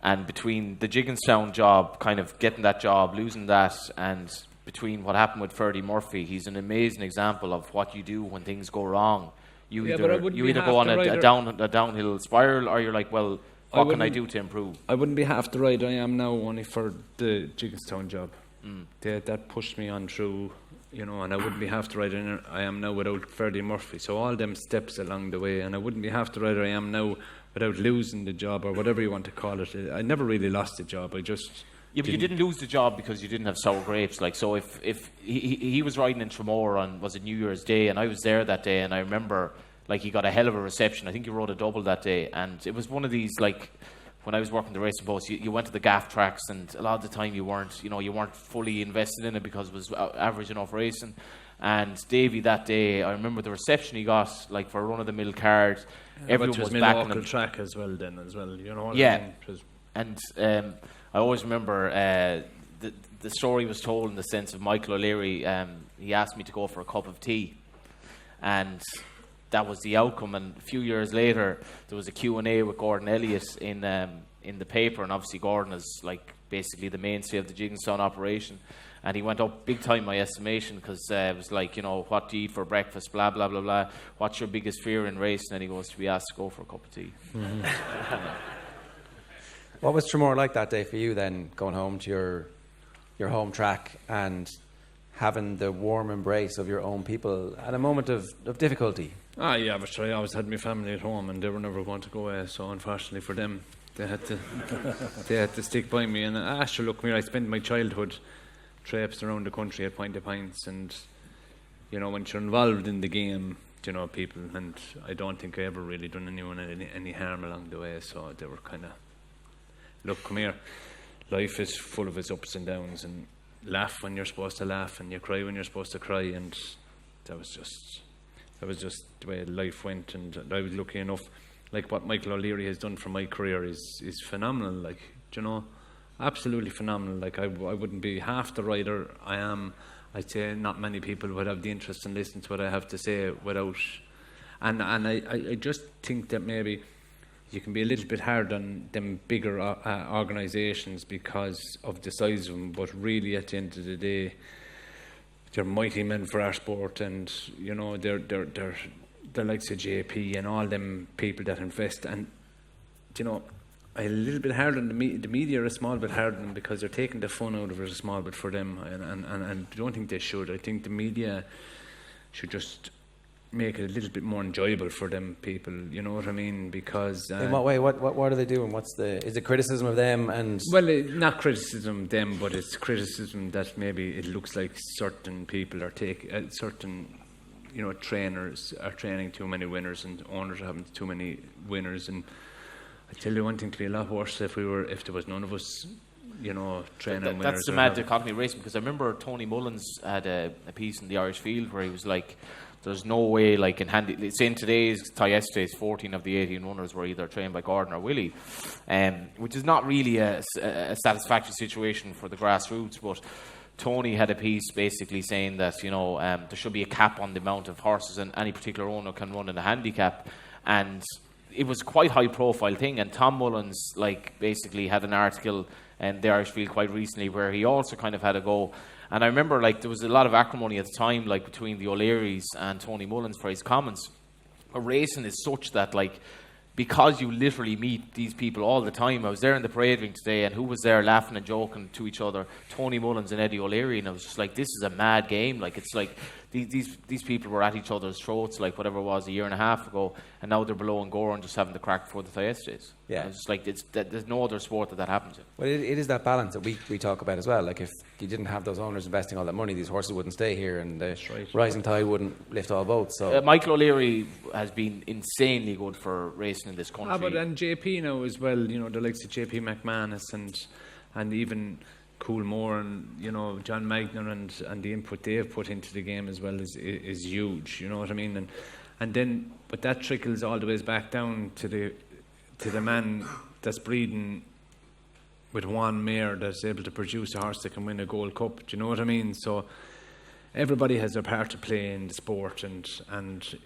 and between the Jigginstown job, kind of getting that job, losing that, and between what happened with Ferdy Murphy, he's an amazing example of what you do when things go wrong. You either go on a downhill spiral, or you're like, well, what can I do to improve? I wouldn't be half the ride I am now only for the Jigginstown job. That pushed me on through, you know, and I wouldn't be half the rider I am now without Ferdy Murphy. So all them steps along the way, and I wouldn't be half the rider I am now without losing the job, or whatever you want to call it. I never really lost the job. I just... Yeah, but you didn't lose the job because you didn't have sour grapes. Like, so if he was riding in Tremor on, was it New Year's Day, and I was there that day, and I remember, like, he got a hell of a reception. I think he rode a double that day, and it was one of these, like, when I was working the racing boats, you went to the gaff tracks, and a lot of the time you weren't fully invested in it because it was average enough racing. And Davy that day, I remember the reception he got, like, for a run-of-the-mill card. Everyone was back on the track as well, you know what yeah. I mean? And I always remember the story was told in the sense of Michael O'Leary. He asked me to go for a cup of tea, and that was the outcome. And a few years later, there was a Q&A with Gordon Elliott in the paper, and obviously Gordon is like basically the mainstay of the Jigginstown operation. And he went up big time, my estimation, because it was like, you know, what do you eat for breakfast, blah, blah, blah, blah. What's your biggest fear in racing? And he goes to be asked to go for a cup of tea. Mm-hmm. What was Tremor like that day for you then, going home to your home track and having the warm embrace of your own people at a moment of difficulty? Yeah, but I always had my family at home, and they were never going to go away, so unfortunately for them, they had to stick by me. And sure, look, I spent my childhood traipsing around the country at Point of Pints, and you know, when you're involved in the game, you know, people, and I don't think I ever really done anyone any harm along the way, so they were kind of, look, come here, life is full of its ups and downs, and laugh when you're supposed to laugh, and you cry when you're supposed to cry, and that was just the way life went. And I was lucky enough, like what Michael O'Leary has done for my career is phenomenal, like, you know, absolutely phenomenal. Like, I wouldn't be half the rider I am. I'd say not many people would have the interest in listening to what I have to say without, and I just think that maybe you can be a little bit hard on them bigger organisations because of the size of them, but really at the end of the day, they're mighty men for our sport, and you know, they're like say JP and all them people that invest. And you know, I'm a little bit hard on the media are a small bit hard on them because they're taking the fun out of it a small bit for them, and I don't think they should. I think the media should just make it a little bit more enjoyable for them people, you know what I mean? Because in what way? What are they doing? Is it criticism of them? And well, not criticism of them, but it's criticism that maybe it looks like certain people are taking certain, you know, trainers are training too many winners and owners are having too many winners. And I tell you one thing, to be a lot worse if there was none of us training winners. That's the mad dichotomy racing, because I remember Tony Mullins had a piece in the Irish Field where he was like, there's no way, like in handy, say in today's yesterday's 14 of the 18 runners were either trained by Gordon or Willie, which is not really a satisfactory situation for the grassroots. But Tony had a piece basically saying that there should be a cap on the amount of horses and any particular owner can run in a handicap, and it was quite high profile thing. And Tom Mullins basically had an article in the Irish Field quite recently where he also kind of had a go. And I remember there was a lot of acrimony at the time between the O'Learys and Tony Mullins for his comments. Racing is such that because you literally meet these people all the time. I was there in the parade ring today, and who was there laughing and joking to each other? Tony Mullins and Eddie O'Leary, and I was just like, this is a mad game. It's like these people were at each other's throats whatever it was a year and a half ago, and now they're below and Goran just having the crack before the Thyestes. Yeah. And it's just there's no other sport that happens in. Well, it is that balance that we talk about as well. If you didn't have those owners investing all that money, these horses wouldn't stay here, and the rising tide wouldn't lift all boats. So Michael O'Leary has been insanely good for racing in this country. And JP now as well, the likes of JP McManus and even Coolmore and John Magner and the input they've put into the game as well is huge. You know what I mean? And then, but that trickles all the way back down to the man that's breeding with one mare that's able to produce a horse that can win a Gold Cup. Do you know what I mean? So everybody has their part to play in the sport, and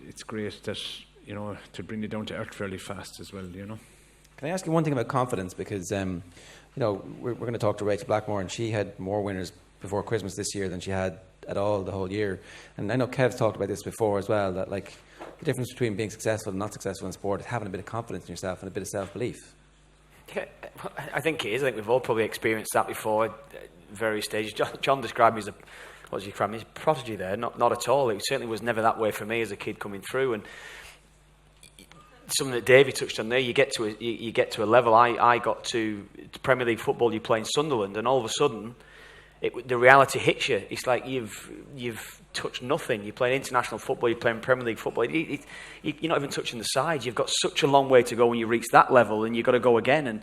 it's great that to bring it down to earth fairly fast as well. Can I ask you one thing about confidence? Because we're going to talk to Rachael Blackmore, and she had more winners before Christmas this year than she had at all the whole year. And I know Kev's talked about this before as well, that the difference between being successful and not successful in sport is having a bit of confidence in yourself and a bit of self-belief. Yeah, I think it is. I think we've all probably experienced that before at various stages. John described me as a prodigy there. Not at all. It certainly was never that way for me as a kid coming through. And something that Davy touched on there, you get to a level. I got to Premier League football. You play in Sunderland, and all of a sudden, the reality hits you. It's like you've touched nothing. You play international football. You play in Premier League football. You're not even touching the sides. You've got such a long way to go when you reach that level, and you've got to go again. And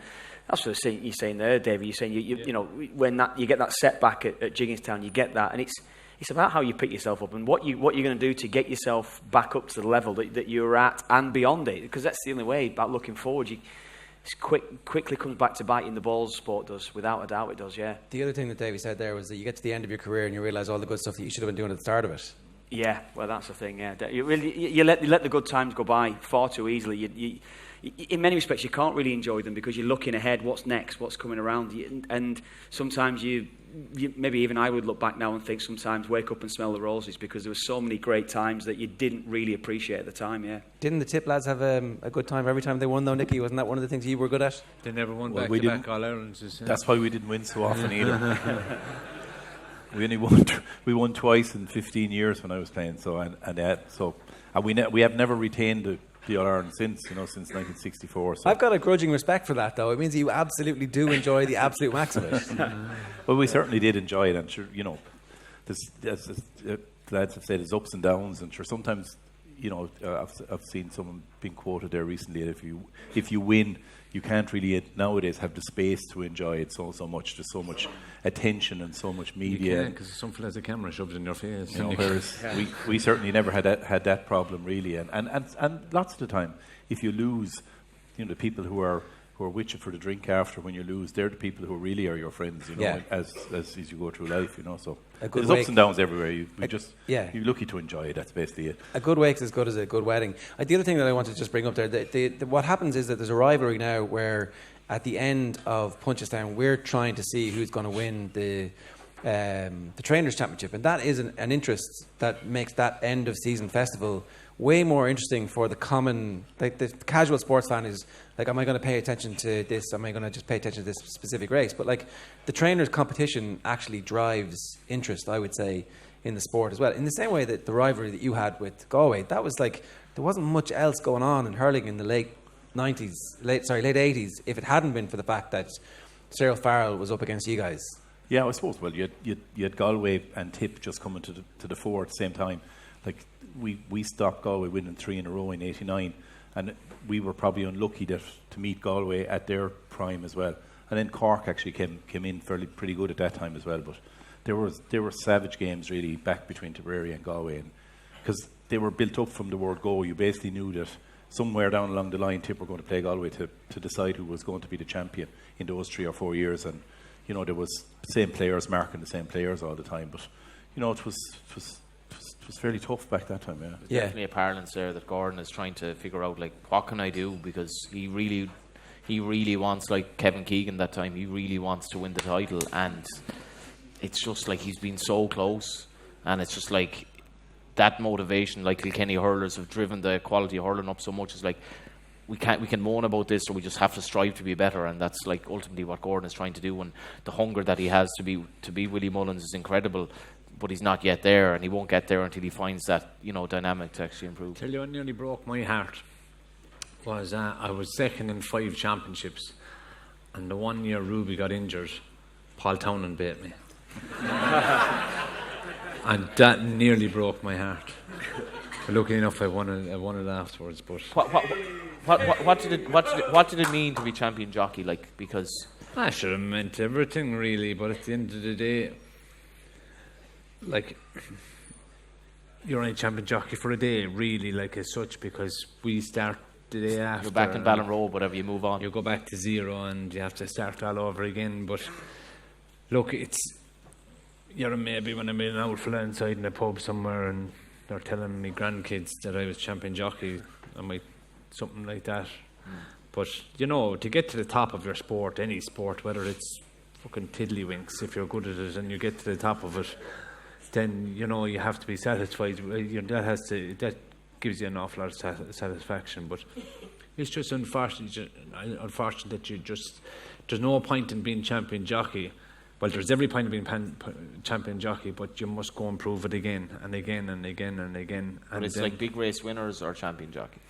that's what you're saying there, Davy. You're saying when you get that setback at Jigginstown, you get that, and it's about how you pick yourself up and what you're going to do to get yourself back up to the level that you're at and beyond it. Because that's the only way about looking forward. It's quickly comes back to biting the balls. Sport does, without a doubt, it does. Yeah. The other thing that Davy said there was that you get to the end of your career and you realise all the good stuff that you should have been doing at the start of it. Yeah, well, that's the thing. Yeah, you let the good times go by far too easily. In many respects, you can't really enjoy them because you're looking ahead. What's next? What's coming around? And sometimes you maybe even I would look back now and think sometimes wake up and smell the roses, because there were so many great times that you didn't really appreciate at the time. Yeah. Didn't the Tip lads have a good time every time they won though, Nicky? Wasn't that one of the things you were good at? They never won back-to-back All-Irelands. That's why we didn't win so often either. We won twice in 15 years when I was playing. We have never retained the All-Ireland since 1964. So. I've got a grudging respect for that, though. It means you absolutely do enjoy the absolute max of it. Well, we certainly did enjoy it, and sure, as the lads have said, there's ups and downs, and sure, sometimes, I've seen someone being quoted there recently that if you win, you can't really nowadays have the space to enjoy it so much. There's so much attention and so much media. You can't, because some fella has a camera shoved in your face. Whereas we certainly never had that problem really. And lots of the time, if you lose, the people who are with you for the drink after when you lose, they're the people who really are your friends. As you go through life. So there's ups and downs everywhere. You're lucky to enjoy it. That's basically it. A good wake's as good as a good wedding. The other thing that I wanted to just bring up there, what happens is that there's a rivalry now where at the end of Punchestown we're trying to see who's going to win the Trainers' Championship, and that is an interest that makes that end of season festival way more interesting for the common, the casual sports fan is like, am I going to pay attention to this? Am I going to just pay attention to this specific race? But the trainers' competition actually drives interest, I would say, in the sport as well. In the same way that the rivalry that you had with Galway, that was there wasn't much else going on in hurling in the late 80s, if it hadn't been for the fact that Cyril Farrell was up against you guys. Yeah, I suppose. Well, you had Galway and Tip just coming to the fore at the same time. We stopped Galway winning 3 in a row in '89, and we were probably unlucky to meet Galway at their prime as well. And then Cork actually came in pretty good at that time as well. But there were savage games really back between Tipperary and Galway, because they were built up from the word go. You basically knew that somewhere down along the line, Tip were going to play Galway to decide who was going to be the champion in those 3 or 4 years. And there was same players marking the same players all the time. But it was fairly tough back that time. There's definitely a parlance there that Gordon is trying to figure out, like, what can I do, because he really wants, like Kevin Keegan that time, he really wants to win the title, and it's just like he's been so close, and it's just like that motivation, like Kilkenny hurlers have driven the quality of hurling up so much. It's like we can moan about this, or we just have to strive to be better, and that's like ultimately what Gordon is trying to do. And the hunger that he has to be Willie Mullins is incredible, but he's not yet there, and he won't get there until he finds that dynamic to actually improve. Tell you what nearly broke my heart was I was second in 5 championships, and the 1 year Ruby got injured, Paul Townend beat me. And that nearly broke my heart. But luckily enough, I won it afterwards. But what did it mean to be champion jockey? Like, because I should have meant everything really. But at the end of the day, like, you're only champion jockey for a day, really, like as such, because we start the day after. You're back in Ballinrobe, whatever, you move on. You go back to zero, and you have to start all over again. But look, you're maybe when I'm in an old fella inside in a pub somewhere and they're telling me grandkids that I was champion jockey, I might something like that. But to get to the top of your sport, any sport, whether it's fucking tiddlywinks, if you're good at it and you get to the top of it, then you have to be satisfied. That gives you an awful lot of satisfaction. But it's just unfortunate that there's no point in being champion jockey. Well, there's every point of being champion jockey, but you must go and prove it again and again and again and again. But it's like big race winners or champion jockey?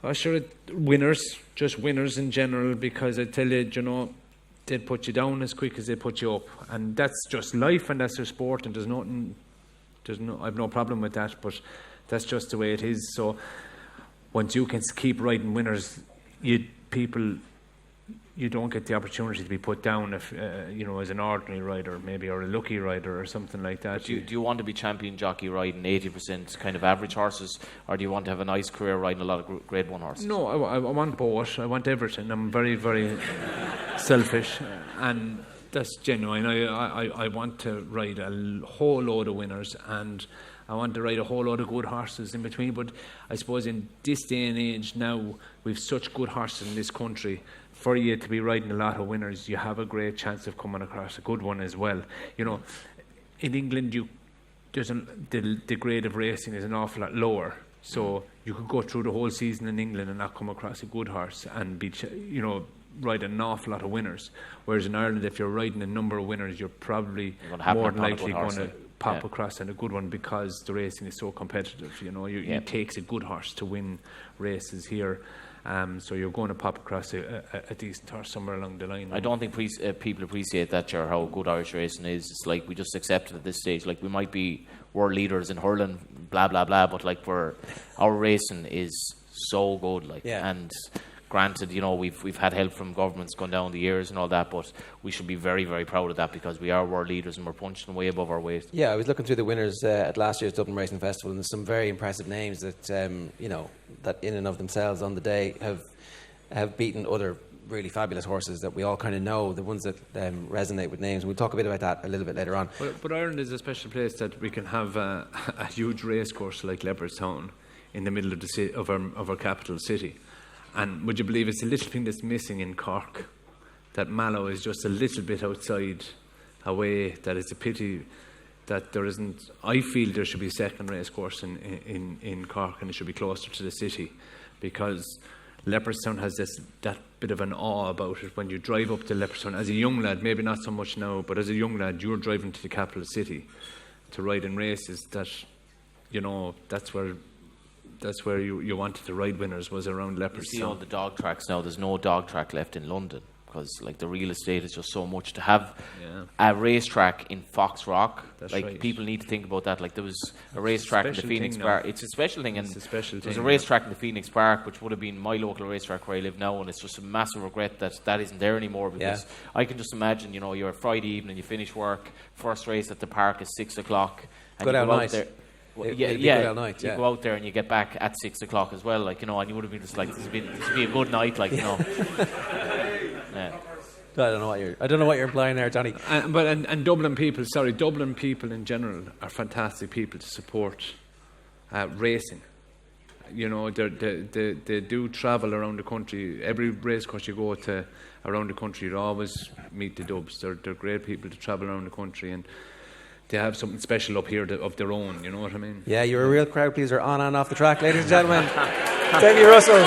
Oh, sure, winners, just winners in general, because I tell you, they'd put you down as quick as they put you up. And that's just life, and that's their sport, and I've no problem with that, but that's just the way it is. So once you can keep riding winners, you don't get the opportunity to be put down if as an ordinary rider, maybe, or a lucky rider or something like that. Do you want to be champion jockey riding 80% kind of average horses, or do you want to have a nice career riding a lot of Grade 1 horses? No, I want both. I want everything. I'm very, very selfish, and that's genuine. I want to ride a whole load of winners, and I want to ride a whole lot of good horses in between. But I suppose in this day and age now, we've such good horses in this country. For you to be riding a lot of winners, you have a great chance of coming across a good one as well. In England, the grade of racing is an awful lot lower. So you could go through the whole season in England and not come across a good horse and be, ride an awful lot of winners. Whereas in Ireland, if you're riding a number of winners, you're probably more than likely going to pop across in a good one, because the racing is so competitive. It takes a good horse to win races here. So you're going to pop across a decent horse somewhere along the line. I don't think people appreciate that, how good Irish racing is. It's like we just accept it at this stage. Like, we might be world leaders in hurling, blah blah blah, but like our racing is so good. And granted, we've had help from governments going down the years and all that, but we should be very, very proud of that, because we are world leaders and we're punching way above our weight. Yeah, I was looking through the winners at last year's Dublin Racing Festival, and there's some very impressive names that that in and of themselves on the day have beaten other really fabulous horses that we all kind of know, the ones that resonate with names. We'll talk a bit about that a little bit later on. But Ireland is a special place that we can have a huge race course like Leopardstown in the middle of the city, of our capital city. And would you believe it's a little thing that's missing in Cork? That Mallow is just a little bit outside away. That it's a pity that there isn't. I feel there should be a second race course in Cork, and it should be closer to the city, because Leopardstown has that bit of an awe about it. When you drive up to Leopardstown as a young lad, maybe not so much now, but as a young lad, you're driving to the capital city to ride in races that, that's where you wanted to ride winners, was around Leopardstown. You see all the dog tracks now. There's no dog track left in London. because like the real estate is just so much to have a racetrack in Fox Rock. That's like right. people need to think about that. Like there was a racetrack in the special Phoenix thing Park. now. It's a special thing, and It's a special there's a thing, racetrack in the Phoenix Park, which would have been my local racetrack where I live now, and it's just a massive regret that that isn't there anymore. Because I can just imagine, you know, you're a Friday evening, you finish work, first race at the park is 6 o'clock, and Good you out go out night. there. Well, It'd yeah, be yeah. good all night, You yeah. go out there and you get back at 6 o'clock as well, like, you know, and you would have been just like, this would be a good night, like, you know. Yeah. I don't know what you're implying there, Johnny. And Dublin people, Dublin people in general are fantastic people to support racing. You know, they do travel around the country. Every race course you go to around the country, you always meet the Dubs. They're great people to travel around the country, and they have something special up here of their own. You know what I mean? Yeah, you're a real crowd pleaser on and off the track, ladies and gentlemen. Davy Russell.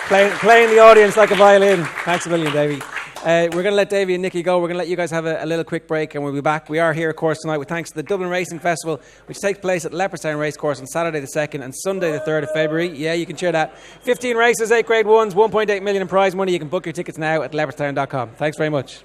Playing the audience like a violin. Thanks a million, Davy. We're going to let Davy and Nicky go. We're going to let you guys have a little quick break, and we'll be back. We are here, of course, tonight with thanks to the Dublin Racing Festival, which takes place at Leopardstown Racecourse on Saturday the 2nd and Sunday the 3rd of February. Yeah, you can cheer that. 15 races, 8 Grade 1s, 1.8 million in prize money. You can book your tickets now at leopardstown.com. Thanks very much.